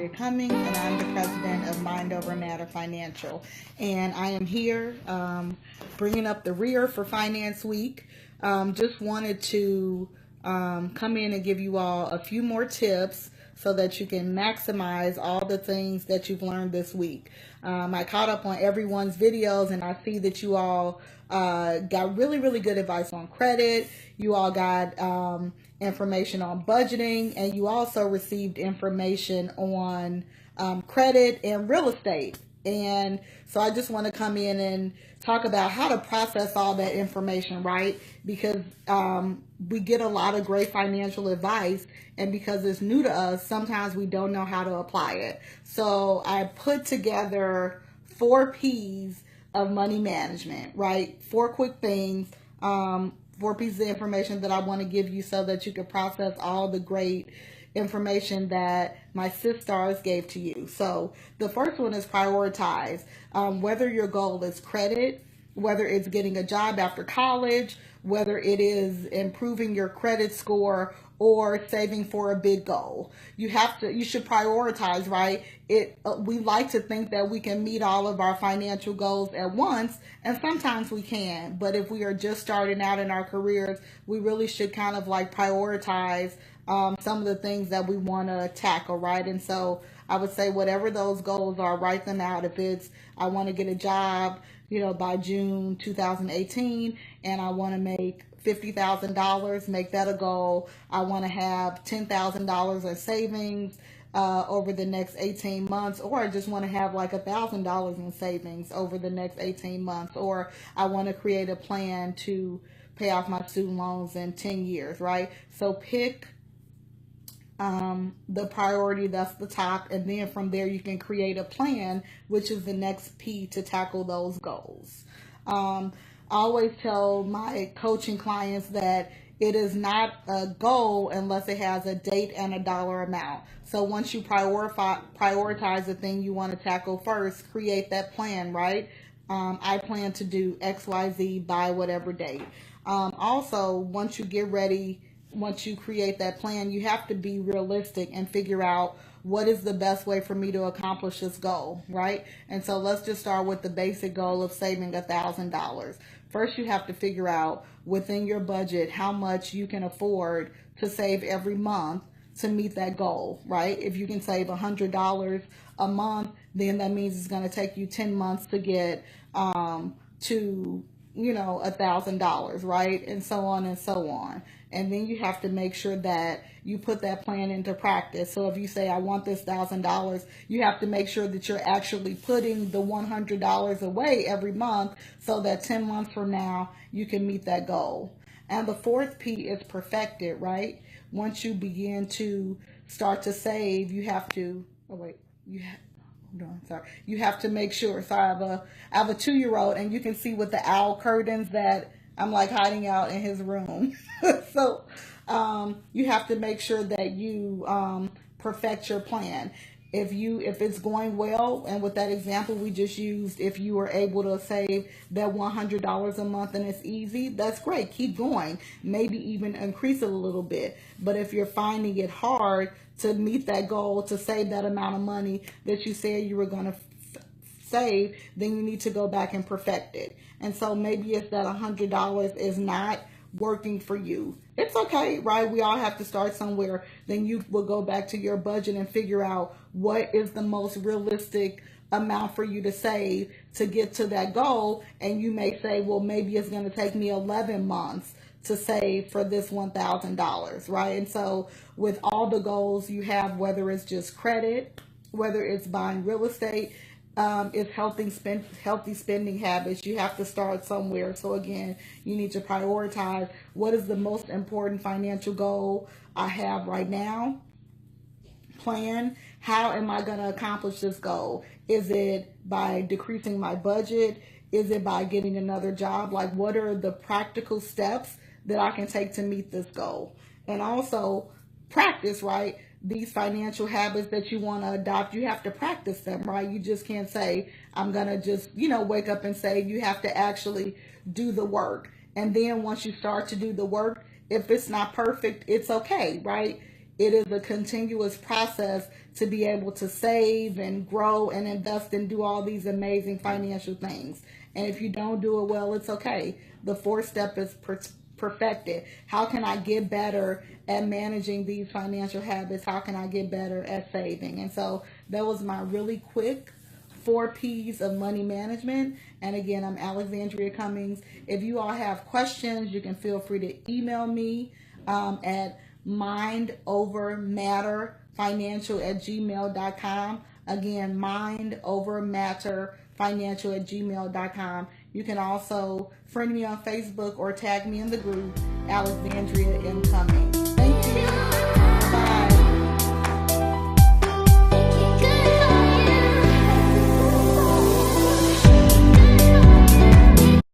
Alexandria Cummings, and I'm the president of Mind Over Matter Financial. And I am here bringing up the rear for Finance Week. Just wanted to come in and give you all a few more tips so that you can maximize all the things that you've learned this week. I caught up on everyone's videos, and I see that you all got really good advice on credit. You all got information on budgeting, and you also received information on credit and real estate. And so I just want to come in and talk about how to process all that information, right? Because we get a lot of great financial advice, and because it's new to us, sometimes we don't know how to apply it. So I put together 4 P's of money management, right? 4 quick things, 4 pieces of information that I want to give you so that you can process all the great information that my sisters gave to you. So the first one is prioritize. Whether your goal is credit, whether it's getting a job after college, whether it is improving your credit score or saving for a big goal, you should prioritize, right? We like to think that we can meet all of our financial goals at once, and sometimes we can, but if we are just starting out in our careers, we really should kind of like prioritize some of the things that we want to tackle, right? And so I would say whatever those goals are, write them out. If it's I want to get a job, by June 2018, and I want to make $50,000, make that a goal. I want to have $10,000 in savings over the next 18 months, or I just want to have like $1,000 in savings over the next 18 months, or I want to create a plan to pay off my student loans in 10 years, right? So pick the priority that's the top, and then from there you can create a plan, which is the next P to tackle those goals. I always tell my coaching clients that it is not a goal unless it has a date and a dollar amount. So once you prioritize the thing you want to tackle first, create that plan, right? I plan to do XYZ by whatever date. Also, once you create that plan, you have to be realistic and figure out what is the best way for me to accomplish this goal, right? And so let's just start with the basic goal of saving $1,000. First, you have to figure out within your budget how much you can afford to save every month to meet that goal, right? If you can save $100 a month, then that means it's going to take you 10 months to get to $1,000, right? And so on and so on. And then you have to make sure that you put that plan into practice. So if you say, I want this $1,000, you have to make sure that you're actually putting the $100 away every month so that 10 months from now, you can meet that goal. And the 4th P is perfect it, right? Once you begin to start to save, you have to, you have to make sure. So I have a 2-year-old, and you can see with the owl curtains that I'm like hiding out in his room. So you have to make sure that you perfect your plan. If it's going well, and with that example we just used, if you were able to save that $100 a month and it's easy, that's great. Keep going. Maybe even increase it a little bit. But if you're finding it hard to meet that goal, to save that amount of money that you said you were going to save, then you need to go back and perfect it. And so maybe if that $100 is not working for you, it's okay, right? We all have to start somewhere. Then you will go back to your budget and figure out what is the most realistic amount for you to save to get to that goal. And you may say, well, maybe it's going to take me 11 months to save for this $1,000, right? And so with all the goals you have, whether it's just credit, whether it's buying real estate, it's healthy spending habits. You have to start somewhere. So again, you need to prioritize what is the most important financial goal I have right now. Plan, how am I going to accomplish this goal? Is it by decreasing my budget? Is it by getting another job? Like, what are the practical steps that I can take to meet this goal? And also practice, right? These financial habits that you want to adopt, you have to practice them, right? You just can't say, I'm going to just, wake up and say. You have to actually do the work. And then once you start to do the work, if it's not perfect, it's okay, right? it is a continuous process to be able to save and grow and invest and do all these amazing financial things. And if you don't do it well, it's okay. The fourth step is perfected. How can I get better at managing these financial habits? How can I get better at saving? And so that was my really quick 4 P's of money management. And again, I'm Alexandria Cummings. If you all have questions, you can feel free to email me at mindovermatterfinancial@gmail.com. Again, mindovermatterfinancial@gmail.com. You can also friend me on Facebook or tag me in the group, Alexandria M. Cummings.